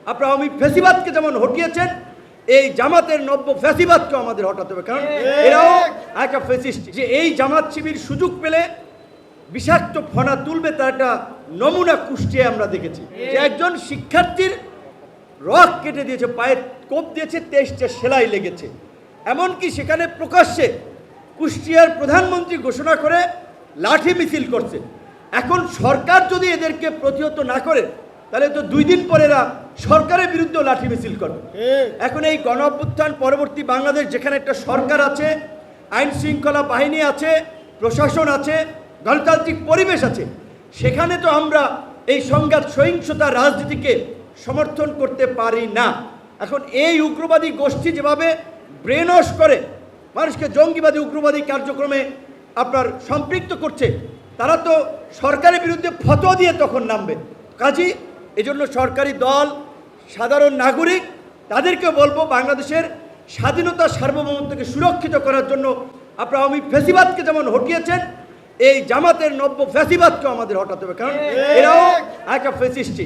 আপনারা আওয়ামী ফ্যাসিবাদকে যেমন হটিয়েছেন, এই জামাতের নব্য ফ্যাসিবাদকেও আমাদের হটাতে হবে, কারণ এরাও একটা ফ্যাসিস্ট। যে এই জামাত শিবির সুযোগ পেলে বিষাক্ত ফনা তুলবে, তার একটা নমুনা কুষ্টিয়ায় আমরা দেখেছি। যে একজন শিক্ষার্থীর রক কেটে দিয়েছে, পায়ে কোপ দিয়েছে, 23টা সেলাই লেগেছে। এমনকি সেখানে প্রকাশ্যে কুষ্টিয়ার প্রধানমন্ত্রী ঘোষণা করে লাঠি মিছিল করছে। এখন সরকার যদি এদেরকে প্রতিহত না করে, তাহলে তো 2 দিন পরে এরা সরকারের বিরুদ্ধে লাঠি মিছিল করবে। এখন এই গণ অভ্যুত্থান পরবর্তী বাংলাদেশ, যেখানে একটা সরকার আছে, আইন শৃঙ্খলা বাহিনী আছে, প্রশাসন আছে, গণতান্ত্রিক পরিবেশ আছে, সেখানে তো আমরা এই সংঘাত সহিংসতা রাজনীতিকে সমর্থন করতে পারি না। এখন এই উগ্রবাদী গোষ্ঠী যেভাবে ব্রেন ওয়াশ করে মানুষকে জঙ্গিবাদী উগ্রবাদী কার্যক্রমে আপনার সম্পৃক্ত করছে, তারা তো সরকারের বিরুদ্ধে ফতোয়া দিয়ে তখন নামবে। কাজী এজন্য সরকারি দল, সাধারণ নাগরিক, তাদেরকে বলবো বাংলাদেশের স্বাধীনতা সার্বভৌমত্বকে সুরক্ষিত করার জন্য আপনারা আওয়ামী ফ্যাসিবাদকে যেমন হটিয়েছেন, এই জামাতের নব্য ফ্যাসিবাদকেও আমাদের হটাতে হবে, কারণ এরাও একটা ফ্যাসিস্ট।